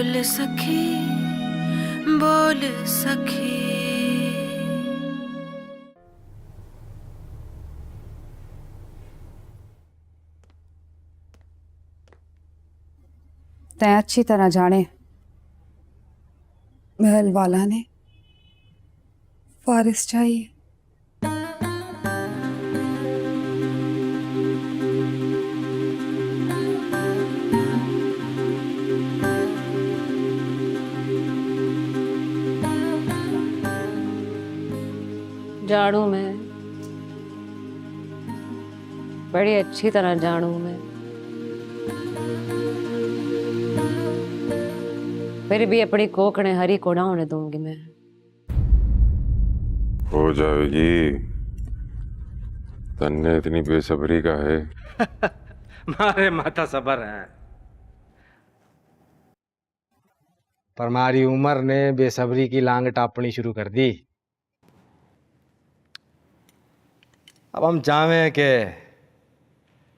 बोल सखी, बोल सखी। तैं अच्छी तरह जाने महल वाला ने वारिस चाहिए। जानू मैं, बड़ी अच्छी तरह जानू मैं, फिर भी अपनी कोकणे हरी को ना होने दूंगी मैं। हो जाएगी। तन्ने इतनी बेसब्री का है। मारे माता सबर है, पर हमारी उम्र ने बेसब्री की लांग टापनी शुरू कर दी। अब हम चाहे कि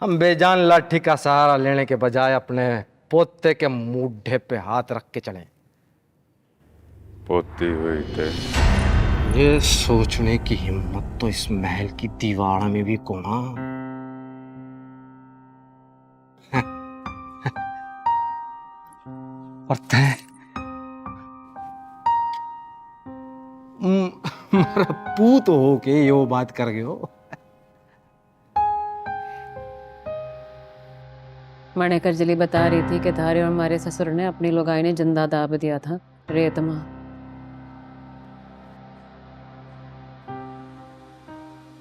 हम बेजान लाठी का सहारा लेने के बजाय अपने पोते के मूढ़े पे हाथ रख के चलें। पोती हुई थे। ये सोचने की हिम्मत तो इस महल की दीवार में भी कोना। और तय मारा पूत हो के यो बात कर गए हो। मणिकर जली बता रही थी कि थारे और हमारे ससुर ने अपनी लोगाई ने जिंदा दाब दिया था रेत में।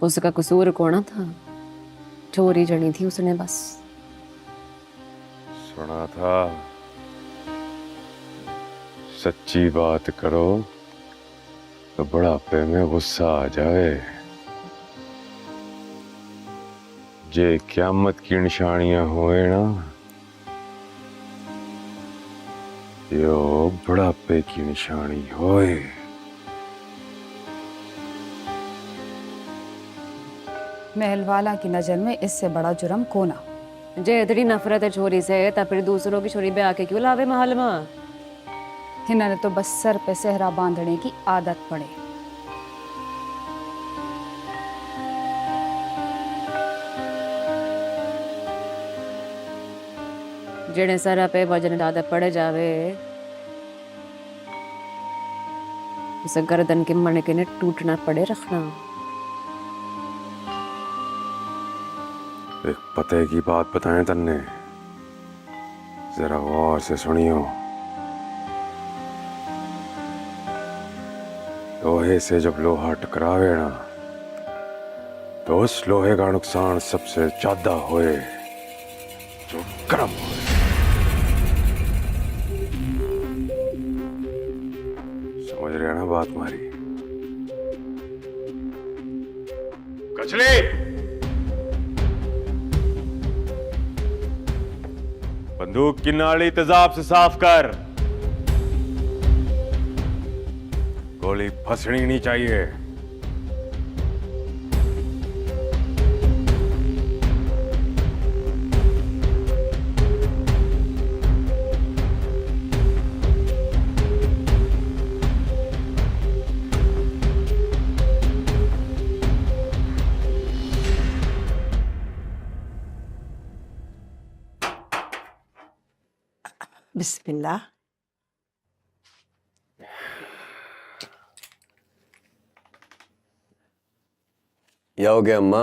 उसका कसूर कौन था? चोरी जड़ी थी उसने बस। सुना था सच्ची बात करो तो बुढ़ापे में गुस्सा आ जाए। जे क़यामत की निशानियां हुए ना, यो बुढ़ापे की निशानी होए। महल वाला की नजर में इससे बड़ा जुर्म कोना। जे इतनी नफरत है छोरी से, तब फिर दूसरों की छोरी पे आके क्यों लावे महल में? इन्होंने तो बस सर पे सेहरा बांधने की आदत पड़े। जेने सर पे वजन ज्यादा पड़ जावे, उसे गर्दन के मणके ने टूटना पड़े रखना। एक पते की बात बताएं तन्ने, जरा गौर से सुनियो। लोहे से जब लोहा टकरावे ना, तो उस लोहे का नुकसान सबसे ज्यादा होए जो गर्म होए। समझ रहे ना बात मारी? कचले बंदूक की नाली तेजाब से साफ कर। गोली फंसनी नहीं चाहिए। बिस्मिल्लाह। या हो गया अम्मा,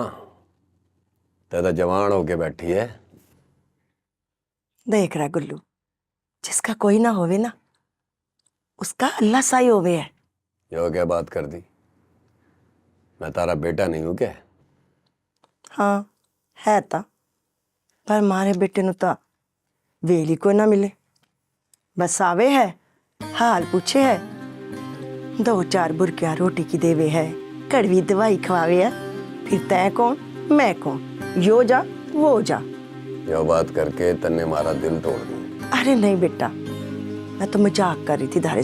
दादा जवान होके बैठी है। देख रहा गुल्लू, जिसका कोई ना होवे ना, उसका अल्लाह साई होवे है। ये हो क्या बात कर दी? मैं तारा बेटा नहीं हूं क्या? हाँ है ता, पर मारे बेटे नु ता वेली को ना मिले। बस आवे है, हाल पूछे है, 2-4 बुरकियां रोटी की देवे है, कड़वी दवाई खवावे है, फिर तय कौन मैं कौन, यो जा वो जा। यो बात करके तन्ने मारा दिल तोड़ दिया। अरे नहीं बेटा, मैं तो मजाक कर रही थी। धारे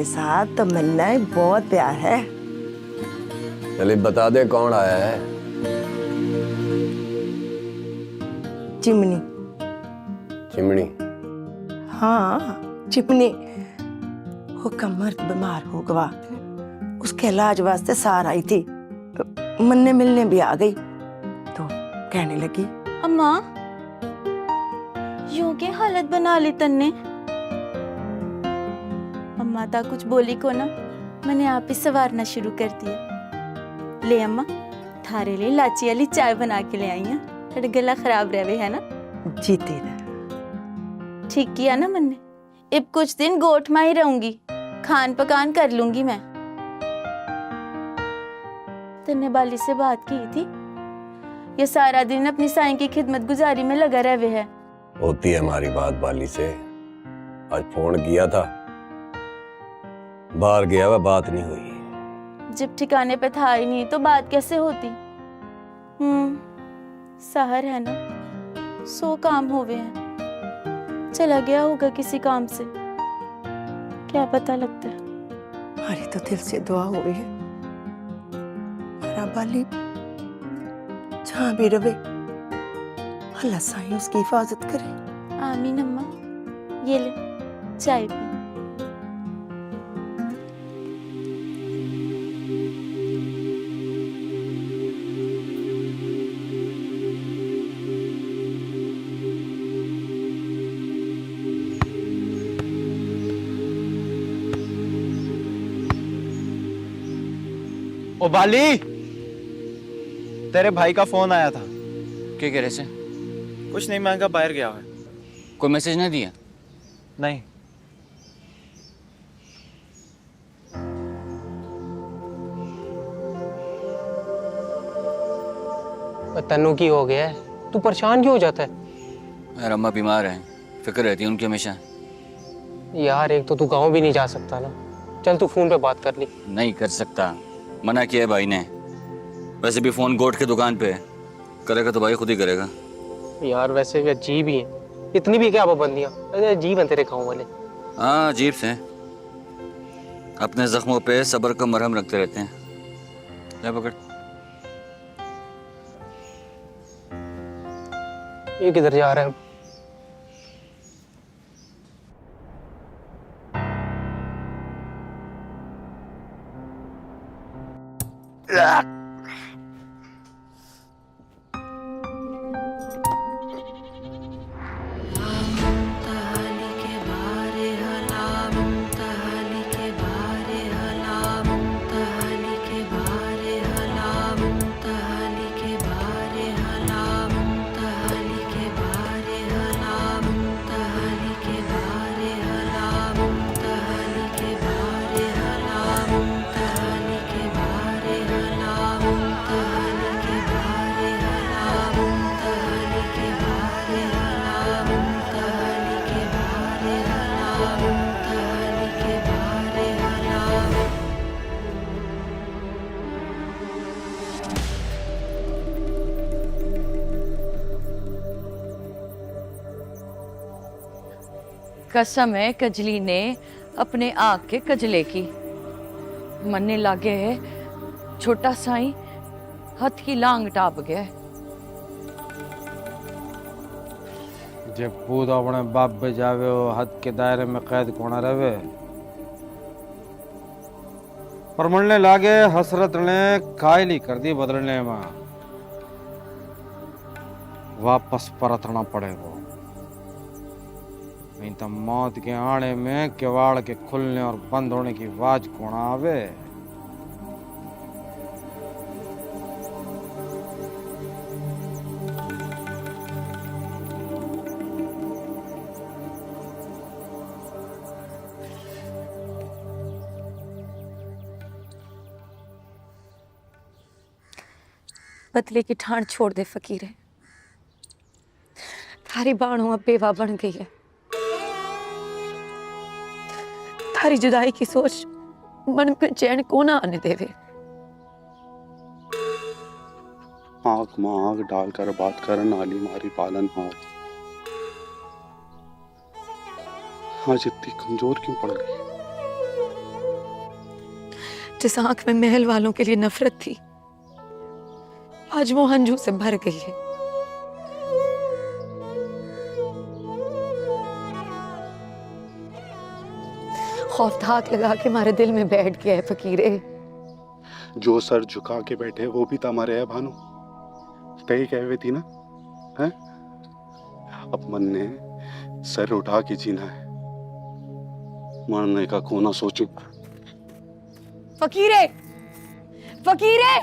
साथ तो मन्ना बहुत प्यार है। चलिए बता दे कौन आया है? चिमनी। चिमनी? हाँ चिपनी वो कमर बीमार हो गया, उसके इलाज वास्ते सार आई थी, मन्ने मिलने भी आ गई तो कहने लगी अम्मा यूं के हालत बना ली तन्ने। अम्मा ता कुछ बोली को ना, मैंने आप ही सवारना शुरू कर दिया। ले अम्मा थारे लिए लाची वाली चाय बना के ले आई हैं, तेरा गला खराब रहे है ना। जीती रहे। ठीक किया ना मैंने, अब कुछ दिन गोठ में ही रहूंगी, खान पकान कर लूंगी मैं। तन्ने बाली से बात की थी, ये सारा दिन अपनी साईं की खिदमत गुजारी में लगा रहे है। होती है हमारी बात बाली से, आज फोन किया था, बाहर गया हुआ, बात नहीं हुई। जब ठिकाने पे था ही नहीं तो बात कैसे होती। शहर है ना, 100 काम होवे हैं, चला गया होगा किसी काम से, क्या पता लगता है। हमारी तो दिल से दुआ हुई है, हमारा बाली जहाँ भी रहे अल्लाह साईं उसकी हिफाजत करे। आमीन अम्मा, ये ले चाय पी। ओ बाली, तेरे भाई का फोन आया था। क्या कह रहे से? कुछ नहीं, मैं कहा बाहर गया है। कोई मैसेज नहीं दिया? नहीं। तन्नू की हो गया है, तू परेशान क्यों हो जाता है? यार अम्मा बीमार है, फिक्र रहती है उनकी हमेशा। यार एक तो तू गाँव भी नहीं जा सकता ना, चल तू फोन पे बात कर ली। नहीं कर सकता, मना किया है भाई ने। वैसे भी फोन गोट की दुकान पे है, करेगा तो भाई खुद ही करेगा। यार वैसे भी अजीब ही है, इतनी भी क्या पाबंदियां, अरे अजीब है तेरे गाँव वाले। हाँ अजीब से, अपने जख्मों पे सब्र का मरहम रखते रहते हैं। ले पकड़। ये किधर जा रहे हैं? कसम है कजली ने अपने आँख के कजले की, मन्ने लागे है छोटा साईं हथ की लांग टाप गया। जब पूत अपने बाप पे जावे हो हद के दायरे में कैद कोना रहे, पर मनने लागे हसरत ने कायली कर दी बदलने में, वापस परतना पड़ेगा। नहीं तो मौत के आने में किवाड़ के खुलने और बंद होने की आवाज कौन आवे। बदले की ठाण छोड़ दे फकीरे, थारी बाणों अब बेवा बन गई है। थारी जुदाई की सोच मन में चैन को ना आने देवे। आंख में आंख डालकर बात कर नाली मारी पालन हार, आज इतनी कमजोर क्यों पड़ गई? जिस आंख में महल वालों के लिए नफरत थी, आज वो हंजू से भर गई है। खौफ धाक लगा के हमारे दिल में बैठ गया है फकीरे। जो सर झुका के बैठे वो भी तुम्हारे है भानु, कही कह हुई थी ना है? अब मन ने सर उठा के जीना है, मरने का कोना सोचो। फकीरे, फकीरे,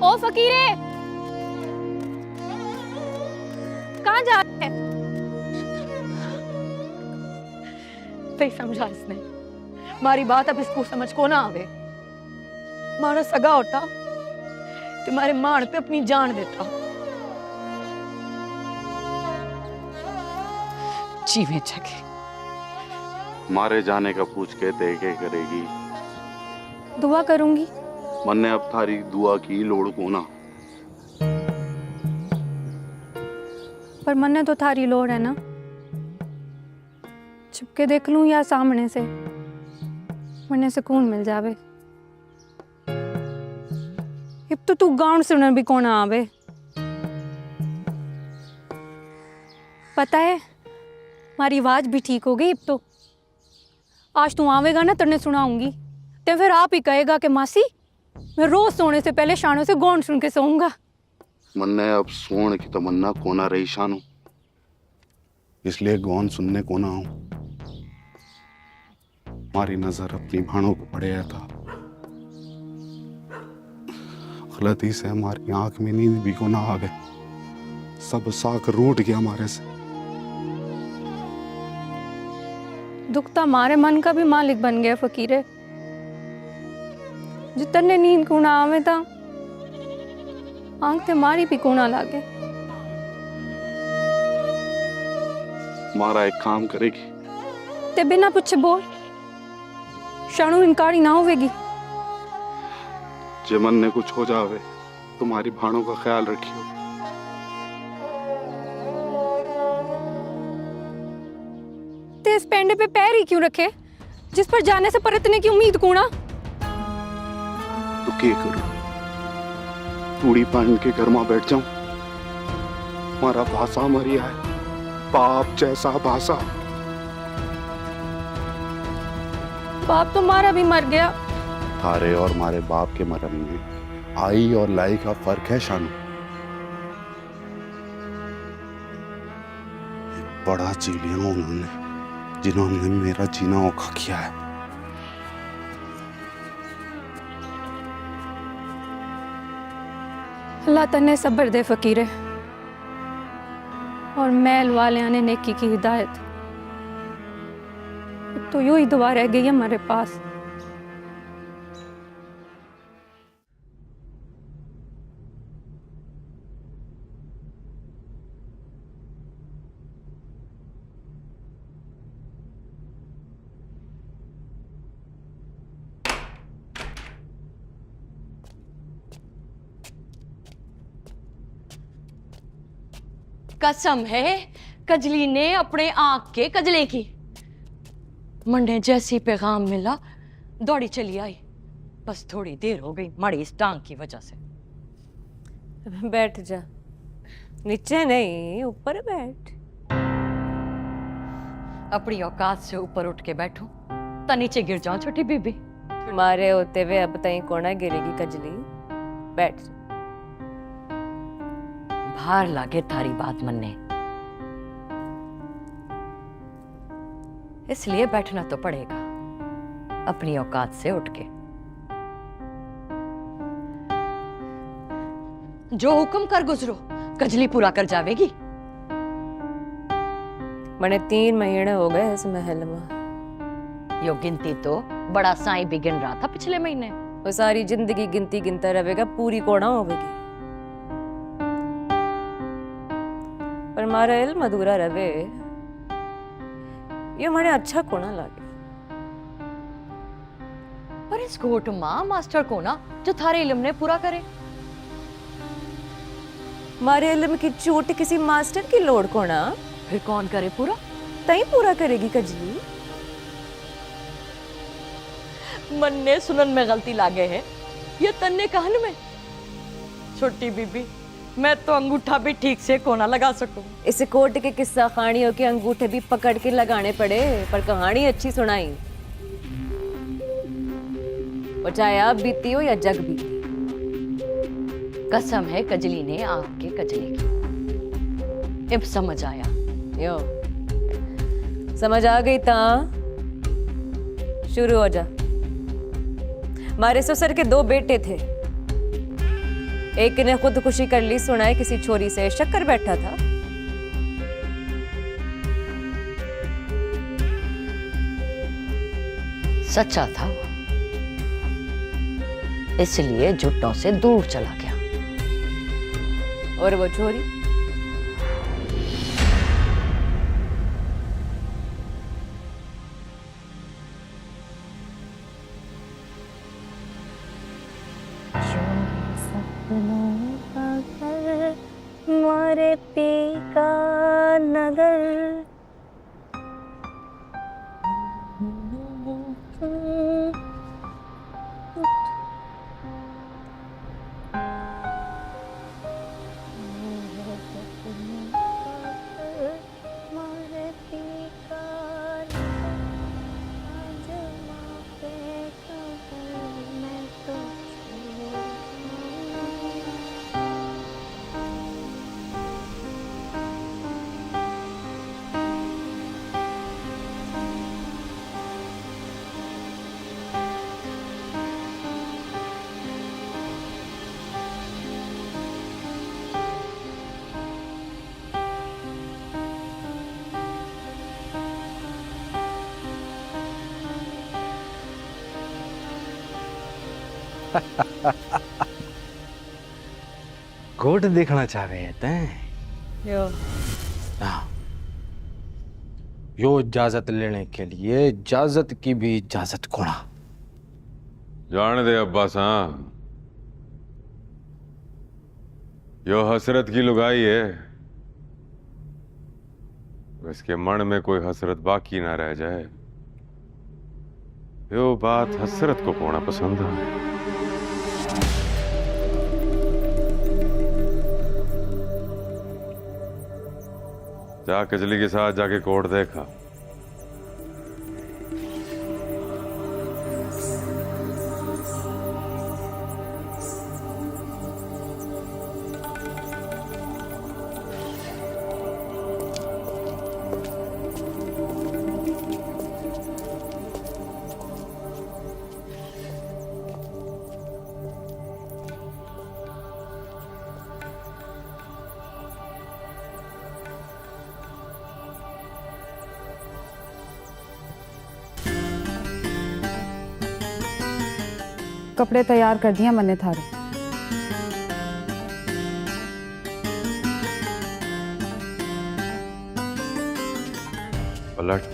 ओ फकीरे, कहाँ जा रहे हैं? सही समझा इसने, हमारी बात अब इसको समझ को ना आवे। मारा सगा होता तुम्हारे माण पे अपनी जान देता। जीवे जगे मारे जाने का पूछ के ते क्या करेगी? दुआ करूंगी। मन ने अब थारी दुआ की लोड़ को ना। पर मन्ने तो थारी लोड़ है ना, छुपके देख लूं या सामने से, मन्ने सुकून मिल जावे। अब तो तू गाउन सुनने भी कौन आवे। पता है हमारी आवाज भी ठीक हो गई। अब तो आज तू आवेगा ना, तेने सुनाऊंगी, तो फिर आप ही कहेगा कि मासी मैं रोज सोने से पहले शानों से गौन सुन के सोऊंगा। मन ने अब सोने की तमन्ना कोना रही शानू, इसलिए गौन सुनने को ना हूं। हमारी नजर अपनी भाणों को पड़े था, गलती से हमारी आंख में नींद भी को ना आ गए, सब साक रूठ गया हमारे से। दुख तो हमारे मन का भी मालिक बन गया फकीरे। जितने नींद को ना आवे था, आंख ते मारी भी को ना लागे। मारा एक काम करेगी ते बिना पूछे बोल, शानू इनकारी ना होवेगी। जे मन ने कुछ हो जावे तुम्हारी भाणों का ख्याल रखियो। ते इस पेंडे पे पैर ही क्यों रखे, जिस पर जाने से परतने की उम्मीद कूणा। तो क्या करूं, पूड़ी पहन के घर में बैठ जाऊं? हमारा भाषा मरिया है, बाप जैसा भाषा। बाप तो मारा भी मर गया। थारे और मारे बाप के मरम में आई और लाई का फर्क है शानू। बड़ा जी लिया उन्होंने, जिन्होंने मेरा जीना औखा किया है। अल्लाह तन्ने सब्र दे फकीरे, और मैल वाले ने नेकी की हिदायत। अब तो यूं ही दुआ रह गई है हमारे पास। कसम है कजली ने अपने आंख के कजले की। मंडे जैसी पैगाम मिला दौड़ी चली आई, बस थोड़ी देर हो गई माड़ी इस टांग की वजह से। बैठ जा, नीचे नहीं ऊपर बैठ। अपनी औकात से ऊपर उठ के बैठूं तो नीचे गिर जाऊं छोटी बीबी। मारे होते हुए अब तई कोना गिरेगी कजली, बैठ। भार लागे थारी बात मन्ने, इसलिए बैठना तो पड़ेगा अपनी औकात से उठ के। जो हुक्म कर गुजरो कजली पूरा कर जावेगी। मैंने 3 महीने हो गए इस महल में। यो गिनती तो बड़ा साईं भी गिन रहा था पिछले महीने। वो सारी जिंदगी गिनती गिनता रहेगा, पूरी कोना होगी। पर मारा इल्म अधूरा रहे, ये मैंने अच्छा कोना लागे। पर इस कोट मां मास्टर कोना जो थारे इल्म ने पूरा करे। मारे इल्म की चोट किसी मास्टर की लोड़ कोना, फिर कौन करे पूरा? तई पूरा करेगी कजली। मन ने सुनन में गलती लागे है, ये तन्ने कहन में। छोटी बीबी मैं तो अंगूठा भी ठीक से कोना लगा सकूं। इसे कोर्ट के किस्सा कहानियों के अंगूठे भी पकड़ के लगाने पड़े, पर कहानी अच्छी सुनाई। और चाहे आप बीती हो या जग बीती। कसम है कजली ने आग के कजले की। अब समझ आया। यो समझ आ गई ता शुरू हो जा। हमारे ससुर के 2 बेटे थे। एक ने खुदकुशी कर ली, सुनाए किसी छोरी से शक कर बैठा था। सच्चा था वो, इसलिए जुट्टों से दूर चला गया। और वो छोरी मारे पी का नगर कोर्ट देखना चाह रहे हैं तैं? यो यो इजाजत लेने के लिए इजाजत की भी इजाजत कोना। जान दे अब्बास, यो हसरत की लुगाई है, उसके मन में कोई हसरत बाकी ना रह जाए। यो बात हसरत को कोना पसंद है। जा कजली के साथ जाके कोर्ट देखा। कपड़े तैयार कर दिया मैंने थारे। पलट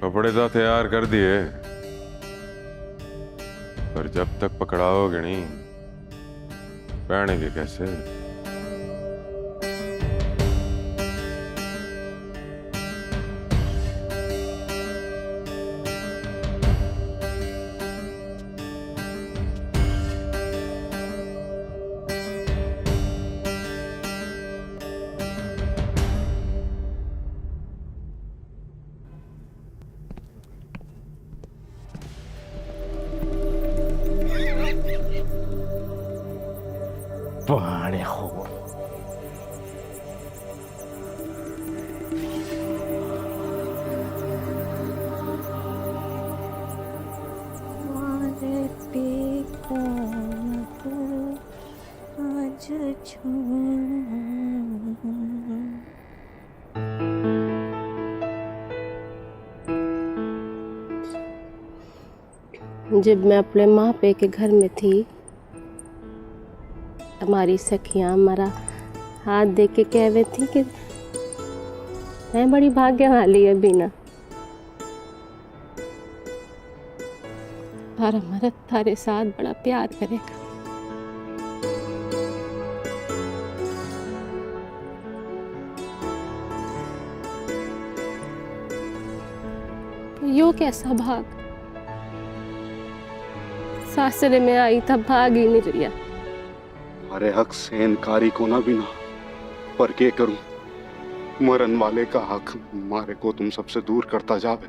कपड़े तो तैयार कर दिए, पर जब तक पकड़ाओगे नहीं पहनेंगे कैसे? पाने हो जब मैं अपने माँ पे के घर में थी, हमारी सखियाँ हमारा हाथ देख के कह रही थी कि मैं बड़ी भाग्यशाली है बीना, तारा मर्द तारे साथ बड़ा प्यार करेगा। यो कैसा भाग, सासरे में आई तब भाग ही नहीं रही। अरे हक से इनकारी को ना बिना, पर के करूं, मरन वाले का हक मारे को तुम सबसे दूर करता जावे।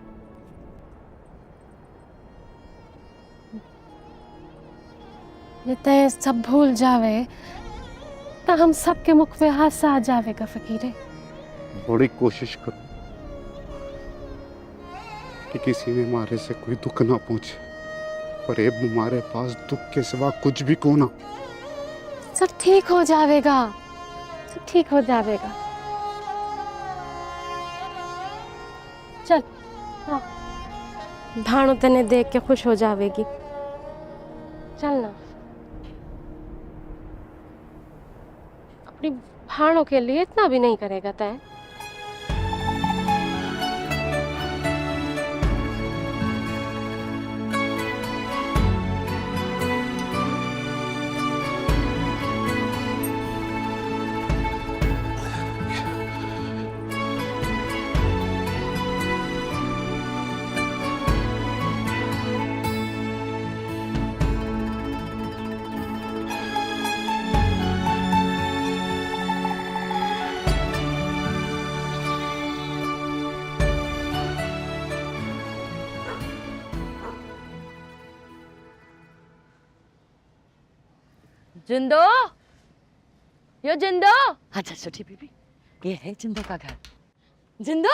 ये तय सब भूल जावे तो हम सबके मुख पे हासा आ जावेगा फकीरे। बड़ी कोशिश करो कि किसी ने मारे से कोई दुख ना पहुंचे, पर अब हमारे पास दुख के सिवा कुछ भी को ना। सब ठीक हो जावेगा, सब ठीक हो जावेगा। चल हाँ, भाणु तने देख के खुश हो जावेगी। चल ना, अपनी भाणों के लिए इतना भी नहीं करेगा तय। जिंदो, यो जिंदो। अच्छा छोटी बीबी, ये है जिंदो का घर। जिंदो,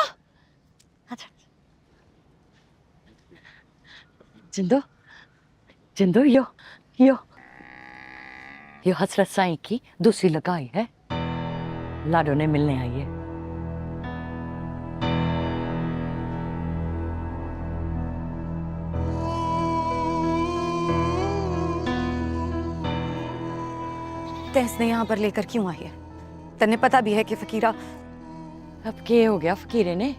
अच्छा जिंदो, जिंदो यो हसरत साईं की दूसरी लगाई है, लाडो ने मिलने आई है। तैसने यहाँ पर लेकर क्यों आई है? तन्ने पता भी है कि फकीरा। अब क्या हो गया फकीरे ने?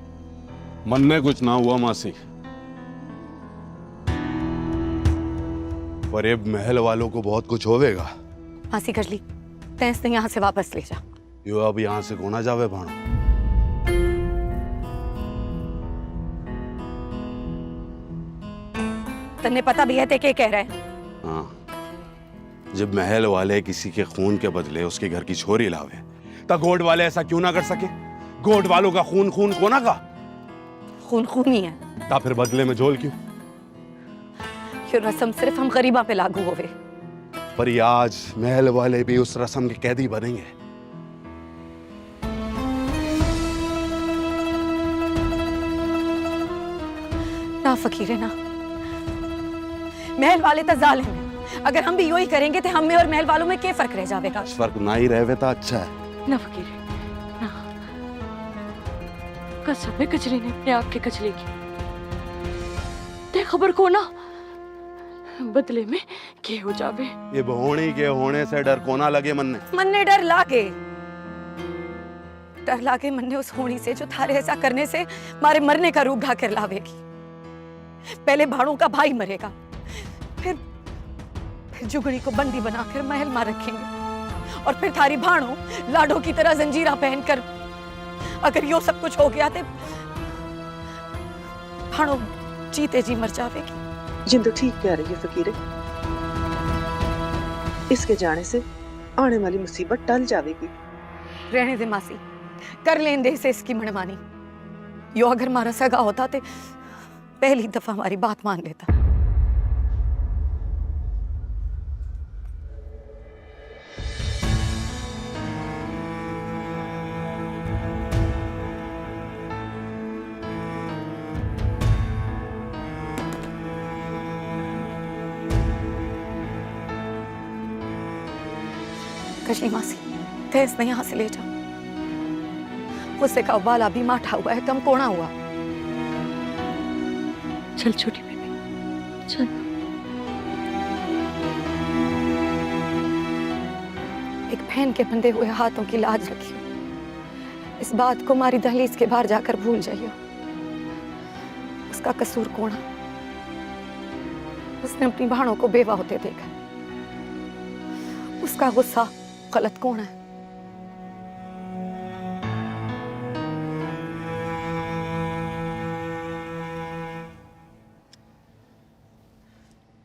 मन में कुछ ना हुआ मासी, पर अब महल वालों को बहुत कुछ होवेगा। मासी कर ली, तैसने यहाँ से वापस ले जा। यो अब यहाँ से कोना जावे भाणो। तन्ने पता भी है ते के कह रहे हैं। हाँ, जब महल वाले किसी के खून के बदले उसके घर की छोरी लावे, तो गोड वाले ऐसा क्यों ना कर सके? गोड वालों का खून खून कोना का खून खून ही है, ता फिर बदले में झोल क्यों? ये रस्म सिर्फ हम गरीबा पे लागू होवे। पर ये आज महल वाले भी उस रस्म के कैदी बनेंगे। ना फकीरे ना, महल वाले तो जालिम हैं। अगर हम भी यू ही करेंगे तो हम में और महल वालों में क्या फर्क रह जाएगा? फर्क ना ही रहे तो अच्छा है। ना फकीर ना, कसम है कचरी ने अपने आप के कचरे की। ते खबर को ना, बदले में क्या हो जावे? ये भोणी के होने से डर कोना लगे मन ने डर लागे मन ने उस होनी से जो थारे ऐसा करने से मारे मरने का रूप ढा कर लावेगी। पहले भाड़ों का भाई मरेगा, फिर जुगनी को बंदी बनाकर महल में रखेंगे, और फिर थारी भाणो लाडो की तरह जंजीरा पहनकर, अगर यो सब कुछ हो गया तो भाणो जीते जी मर जावेगी। जिंदो ठीक कह रही है फकीरे, इसके जाने से आने वाली मुसीबत टल जाएगी। रहने दे मासी, कर लें दे से इसकी मनमानी। यो अगर मारा सगा होता तो पहली दफा हमारी बात मान लेता। कशली मासी, तेज नहीं यहाँ से ले जाओ। उससे का बाला भी माठा हुआ है, कम कोना हुआ। चल छोटी बेबी, चल। एक बहन के बंधे हुए हाथों की लाज रखियो। इस बात को हमारी दहलीज के बाहर जाकर भूल जाइयो। उसका कसूर कोना? उसने अपनी बहनों को बेवा होते देखा। उसका गुस्सा गलत कौन है?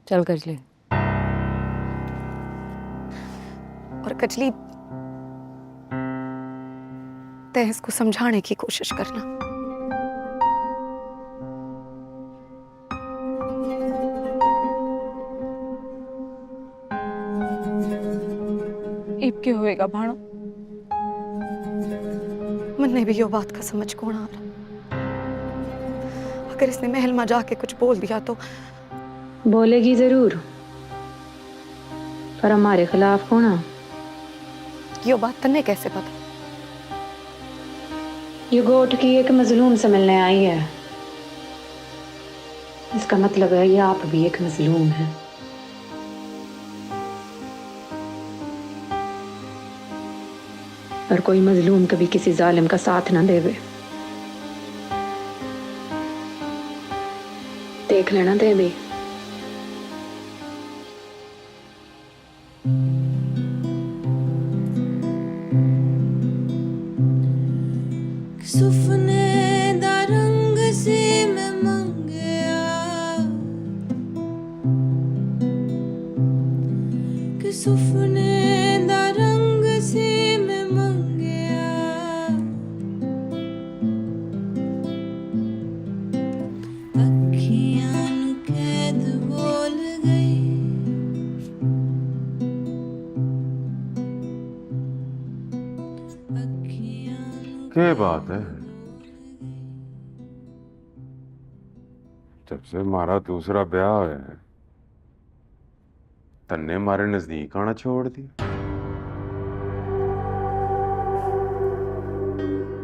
चल कर ले। और कजली तय इसको समझाने की कोशिश करना। इब क्या होएगा भाणो? मन्ने भी यो बात का समझ कौन आ रहा। अगर इसने महल में जाके कुछ बोल दिया तो बोलेगी जरूर, पर हमारे खिलाफ कौन आ? यो बात तन्ने कैसे पता? ये गोट की एक मजलूम से मिलने आई है। इसका मतलब है ये आप भी एक मजलूम है। और कोई मजलूम कभी किसी जालिम का साथ ना देवे। देख लेना दे भी। सुफने दा रंग से मैं मंगया कि सुफने दा रंग से मैं मंगया अखियां नू कैद बोल गई क्या बात है? जब से हमारा दूसरा ब्याह है तन्ने हमारे नजदीक आना छोड़ दिया।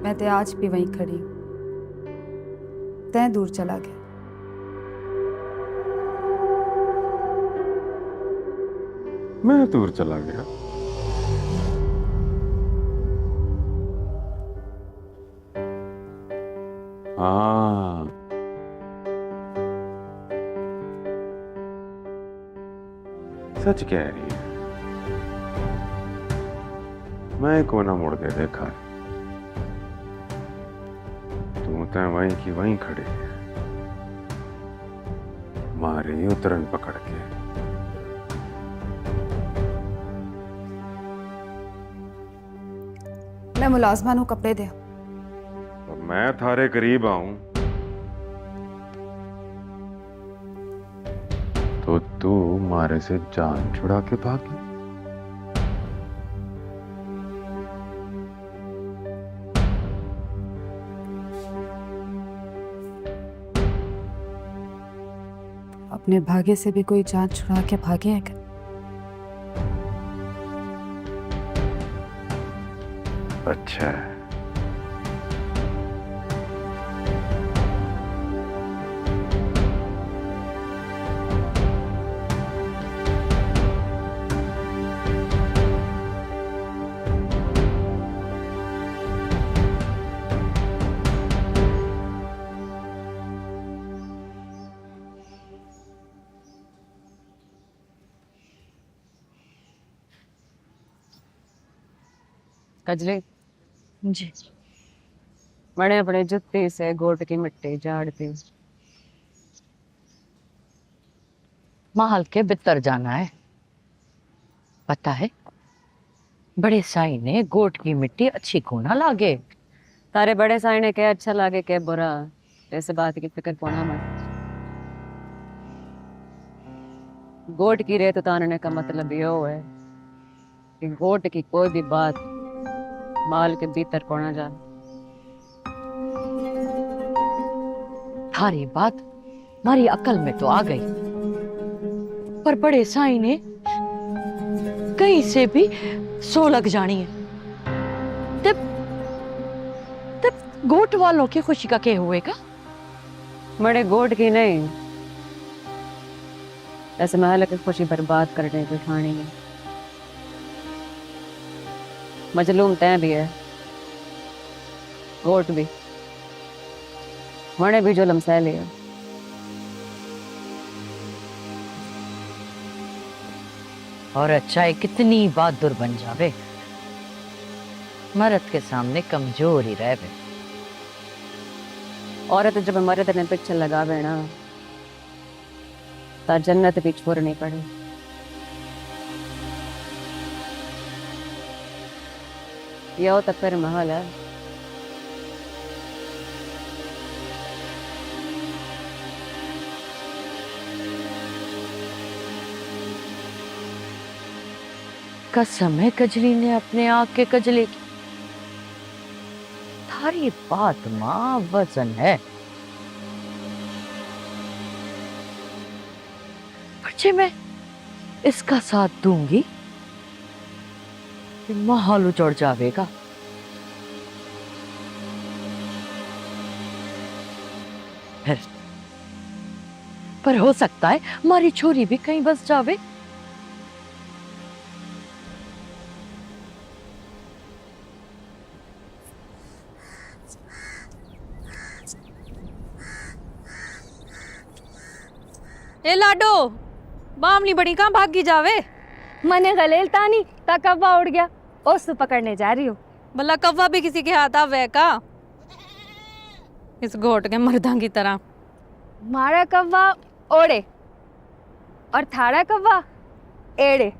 मैं तो आज भी वहीं खड़ी, तय दूर चला गया। मैं दूर चला गया। हाँ, सच कह रही है। मैं को ना मुड़ के देखा। तू तो वहीं की वहीं खड़ी है, मारे उतरन पकड़ के। मैं मुलाजमा नू कपड़े दे। मैं थारे करीब आऊं तो तू मारे से जान छुड़ा के भागी। अपने भाग्य से भी कोई जान छुड़ा के भागे है क्या? अच्छा है। कजली जी बड़े बड़े जुत्ते से गोट की मिट्टी झाड़ती। महल के भीतर जाना है, पता है? बड़े साई ने गोट की मिट्टी अच्छी को ना लागे। तारे बड़े साई ने क्या अच्छा लागे क्या बुरा, ऐसे बात की फिक्र पोना मत। गोट की रेत उतारने का मतलब यो है कि गोट की कोई भी बात माल के भीतर कोना जाए। थारी बात मारी अकल में तो आ गई, पर बड़े साई ने कहीं से भी सो लग जानी है। तब गोट वालों की खुशी का क्या हुएगा? बड़े गोट की नहीं, ऐसे महल की खुशी बर्बाद करने की ठानी है। मजलूम तय भी है, गोट भी, वने भी जो लमसा लिया। और अच्छा कितनी बहादुर बन जावे, मर्द के सामने कमजोर ही रहे। औरत जब मर्द ने पीछे लगावे ना तो जन्नत भी छोड़नी पड़े। यो तो फिर महल है। कसम है कजली ने अपने आँख के कजले की। थारी बात माँ वजन है। बच्चे मैं इसका साथ दूंगी कि महल उजड़ जाएगा। पर हो सकता है हमारी छोरी भी कहीं बस जावे। ए लाडो, बामनी बड़ी कहाँ भागी जावे? मने गलेलता नहीं ता कव्वा उड़ गया, उस पकड़ने जा रही हूँ। भला कव्वा भी किसी के हाथ आवे का? इस घोट के मर्दां की तरह। मारा कव्वा ओड़े और थारा कव्वा एड़े।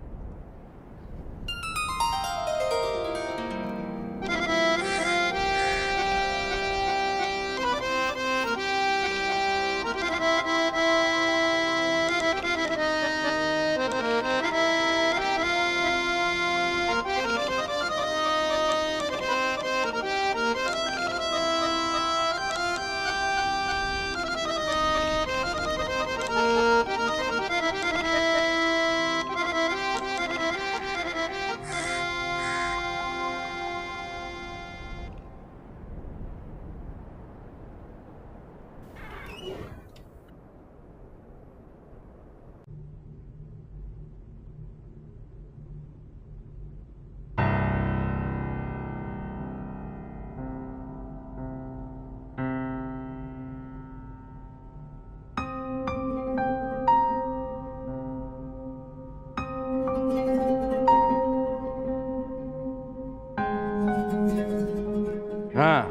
हाँ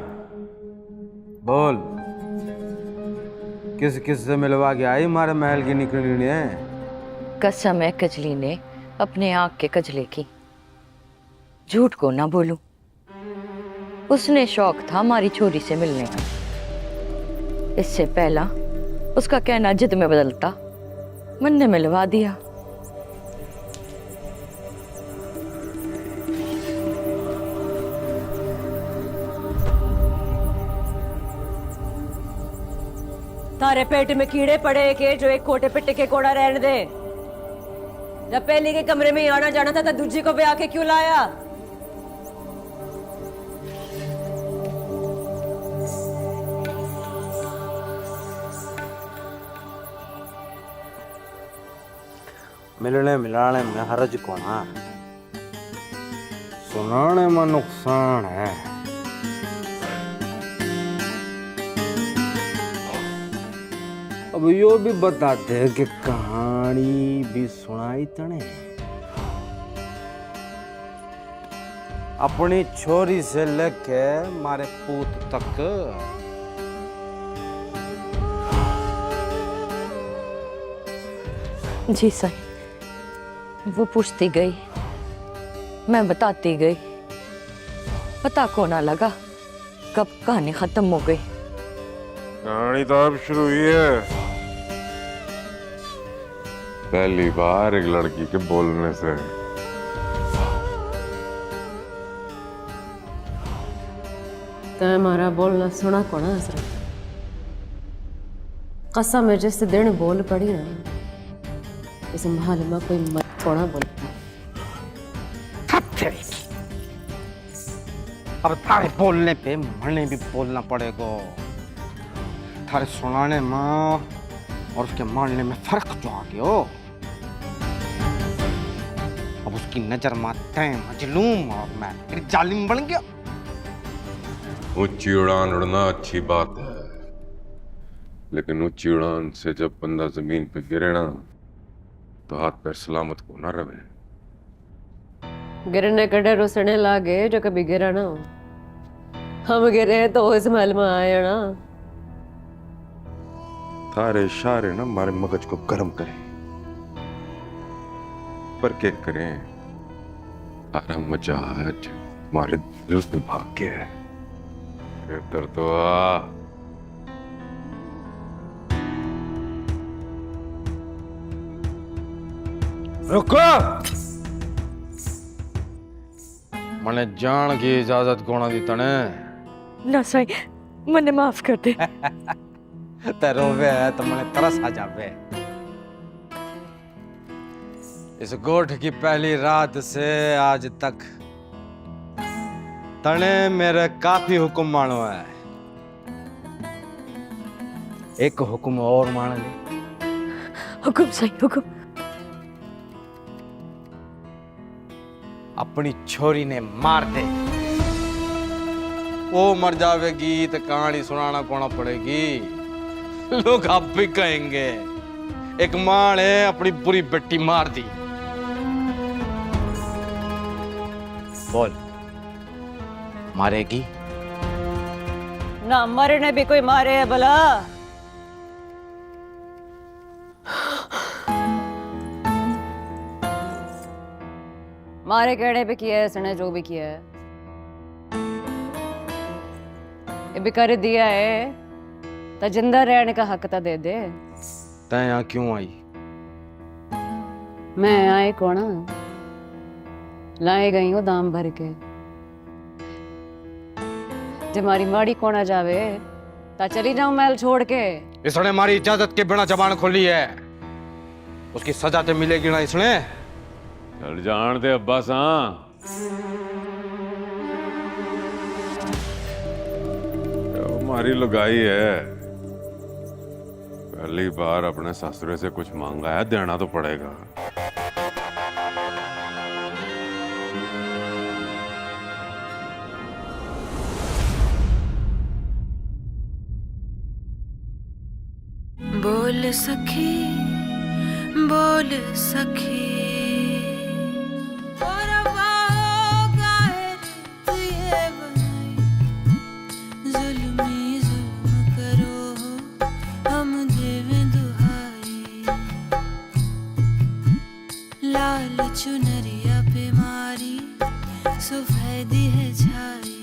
बोल, किस किस से मिलवा के आई मारे महल की निकली है? कसम है कजली ने अपने आँख के कजले की। झूठ को ना बोलूं, उसने शौक था हमारी छोरी से मिलने का। इससे पहला उसका कहना जिद में बदलता, मन ने मिलवा दिया। तारे पेट में कीड़े पड़े के जो एक कोटे पे टिके कोड़ा रहने दे। जब पहले के कमरे में आना जाना था तो दूजी को ब्याह के क्यों लाया? मिलने मिलाने में हरज को ना, सुनाने में नुकसान है। अब यो भी बताते हैं कि कहानी भी सुनाई तने। अपनी छोरी से लेके मारे पूत तक जी सर, वो पूछती गई, मैं बताती गई। पता को ना लगा कब कहानी खत्म हो गई। कहानी तो अब शुरू हुई है। पहली बार एक लड़की के बोलने से। तो हमारा बोलना सुना कौन हसरत? कसम है जिस दिन बोल पड़ी ना, इस महल में कोई मत थोड़ा बोल। अब थारे बोलने पे मरने भी बोलना पड़ेगा। थारे सुनाने में और उसके मारने में फर्क जो आ गया। अब उसकी नजर में तय मजलूम और मैं फिर जालिम बन गया। ऊंची उड़ान उड़ना अच्छी बात है, लेकिन ऊंची उड़ान से जब बंदा जमीन पे गिरे ना, तो हाथ पैर सलामत को ना रहे। गिरने के डर उसने लागे जो कभी गिरा ना हो। हम गिरे तो इस महल में आए ना। थारे इशारे ना हमारे मगज को गर्म करें, पर क्या करें? आराम मजा आज तुम्हारे दिल पे भाग्य है। इधर तो आ। रुको। मने जान की इजाजत कोना दी तने। ना साईं, मने माफ कर दे। ते रोवे है तो मने तरस आ जावे। इस गोठ की पहली रात से आज तक तने मेरे काफी हुक्म मानो है। एक हुक्म और मान ले। हुक्म साईं, हुक्म। अपनी छोरी ने मार दे। वो मर जावेगी तो कहानी सुनाना कोना पड़ेगी। लोग अब भी कहेंगे एक मां ने अपनी बुरी बेटी मार दी। बोल, मारेगी? ना मरने भी कोई मारे है भला। मारे कहने पे किया है इसने, जो भी किया है ये भी कर दिया है, तो जिंदा रहने का हक तो दे दे। तै यहाँ क्यों आई? मैं आई कौन लाए गई हूँ दाम भर के। जब हमारी माड़ी कोना जावे ता चली जाऊं महल छोड़ के। इसने हमारी इजाजत के बिना जबान खोली है, उसकी सजा तो मिलेगी ना इसने। चल जान दे अब्बास। हमारी लुगाई है, पहली बार अपने ससुरे से कुछ मांगा है, देना तो पड़ेगा। बोल सखी, बोल सखी, लाल चुनरिया पे मारी सफेदी है छाई।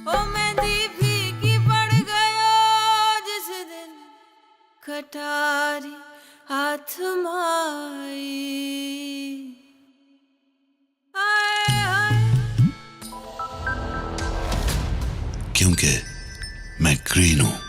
ओ मेहंदी फीकी पड़ गयो जिस दिन कटारी हाथ माई। क्योंकि मैं ग्रीन हूं।